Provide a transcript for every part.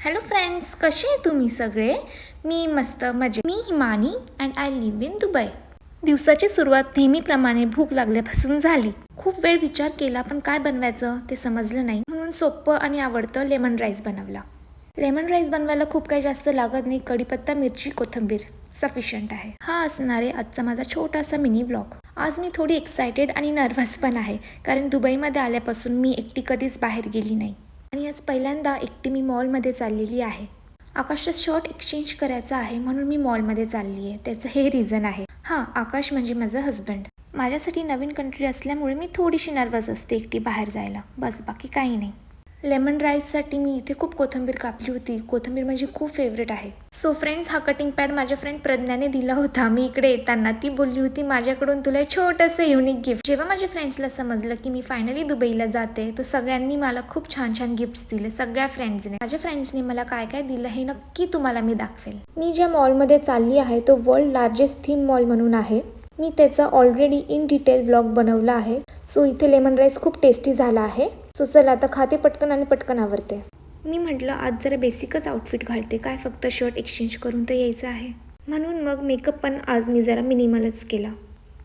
Hello friends, कसे आहे तुम्ही सगळे? मी मस्त मजेत. मी Himani and I live in Dubai. दिवसाची सुरुवात नेहमीप्रमाणे भूक लागल्यापासून झाली. खूप वेळ विचार केला पण काय बनवायचं ते समजलं नाही, म्हणून सोपं आणि आवडतं लेमन राईस बनवला. लेमन राईस बनवायला खूप काही जास्त लागत नाही. कढीपत्ता, मिरची, कोथिंबीर सफिशियंट आहे. हा असणार आहे आजचा माझा छोटासा मिनी व्लॉग. आज मी थोडी एक्सायटेड आणि नर्व्हस पण आहे, कारण दुबईमध्ये आल्यापासून मी एकटी कधीच बाहेर गेली नाही आणि आज पहिल्यांदा एकटी मी मॉलमध्ये चाललेली आहे. आकाशचं शर्ट एक्सचेंज करायचं आहे म्हणून मी मॉलमध्ये चालली आहे. त्याचं हे रिझन आहे. हां, आकाश म्हणजे माझं हजबंड. माझ्यासाठी नवीन कंट्री असल्यामुळे मी थोडीशी नर्वस असते एकटी बाहेर जायला, बस बाकी काही नाही. लेमन राईससाठी मी इथे खूप कोथिंबीर कापली होती. कोथिंबीर माझी खूप फेवरेट आहे. सो फ्रेंड्स, हा कटिंग पॅड माझ्या फ्रेंड प्रज्ञाने दिला होता. मी इकडे येताना ती बोलली होती माझ्याकडून तुला छोटंसं युनिक गिफ्ट. जेव्हा माझ्या फ्रेंड्सला समजलं की मी फायनली दुबईला जाते, तर सगळ्यांनी मला खूप छान छान गिफ्ट्स दिले. सगळ्या फ्रेंड्सने. माझ्या फ्रेंड्सने मला काय काय दिलं हे नक्की तुम्हाला मी दाखवेल. मी ज्या मॉलमध्ये चालली आहे तो वर्ल्ड लार्जेस्ट थीम मॉल म्हणून आहे. मी त्याचा ऑलरेडी इन डिटेल व्लॉग बनवला आहे. सो इथे लेमन राईस खूप टेस्टी झाला आहे. सो चला आता खाते पटकन आणि पटकन आवरते. मी म्हटलं आज जरा बेसिकच आउटफिट घालते, काय फक्त शर्ट एक्सचेंज करून तर यायचं आहे. म्हणून मग मेकअप पण आज मी जरा मिनिमलच केला.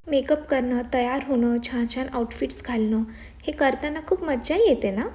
मेकअप करणं, तयार होणं, छान छान आउटफिट्स घालणं हे करताना खूप मज्जा येते ना,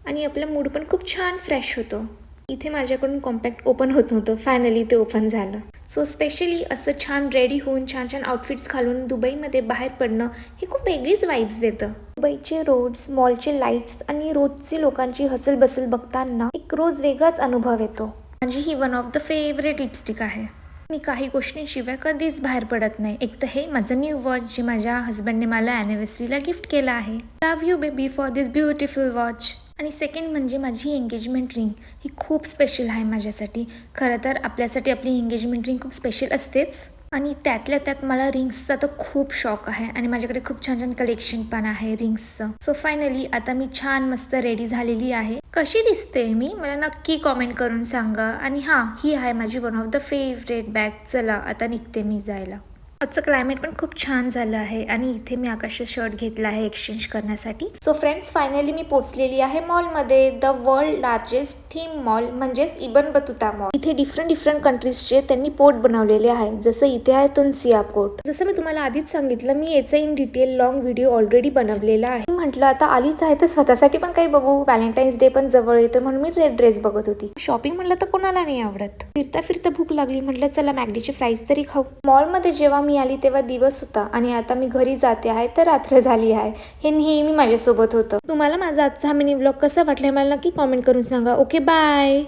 आणि आपला मूड पण खूप छान फ्रेश होतो. इथे माझ्याकडून कॉम्पॅक्ट ओपन होत नव्हतं, फायनली ते ओपन झालं. सो स्पेशली असं छान रेडी होऊन छान छान आउटफिट्स घालून दुबईमध्ये बाहेर पडणं हे खूप वेगळीच वाईब्स देतं. दुबईचे रोड्स, मॉलचे लाईट्स आणि रोजची लोकांची हसल बसल बघताना एक रोज वेगळाच अनुभव येतो. माझी ही one of the favourite lipstick आहे. मी काही गोष्टींशिवाय कधीच बाहेर पडत नाही. एक तर हे माझं न्यू वॉच जे माझ्या हजबंडने मला ॲनिव्हर्सरीला गिफ्ट केलं आहे. Love you baby for this beautiful watch. आणि सेकंड म्हणजे माझी एंगेजमेंट रिंग. ही खूप स्पेशल आहे माझ्यासाठी. खरं तर आपल्यासाठी आपली एंगेजमेंट रिंग खूप स्पेशल असतेच, आणि त्यातल्या त्यात मला रिंग्सचा तर खूप शॉक आहे आणि माझ्याकडे खूप छान छान कलेक्शन पण आहे रिंग्सचं. सो फायनली आता मी छान मस्त रेडी झालेली आहे. कशी दिसते मी मला नक्की कॉमेंट करून सांगा. आणि हां, ही आहे माझी one of the favourite bag. चला आता निघते मी जायला. आजचं क्लायमेट पण खूप छान झालं आहे आणि इथे मी आकाशचा शर्ट घेतला आहे एक्सचेंज करण्यासाठी. सो फ्रेंड्स, फायनली मी पोहोचलेली आहे मॉलमध्ये. The world largest theme mall म्हणजेच इबन बतुता मॉल. इथे डिफरंट कंट्रीजचे त्यांनी पोर्ट बनवलेले आहे. जसं इथे आहे तुनसिया पोर्ट. जसं मी तुम्हाला आधीच सांगितलं, मी याचं in detail long video already बनवलेला आहे. म्हटलं आता आलीच आहे तर स्वतःसाठी पण काही बघू. व्हॅलेंटाईन्स डे पण जवळ येतो म्हणून मी रेड ड्रेस बघत होती. शॉपिंग म्हटलं तर कोणाला नाही आवडत. फिरता फिरता भूक लागली, म्हटलं चला मॅगडीचे फ्राईज तरी खाऊ. मॉलमध्ये जेव्हा मी आली तेव्हा दिवस होता आणि आता मी घरी जाते आहे तर रात्र झाली आहे. हे नेहमी माझ्यासोबत होतं. तुम्हाला माझा आजचा हा मिनी व्लॉग कसा वाटला मला नक्की कॉमेंट करून सांगा. Okay, bye.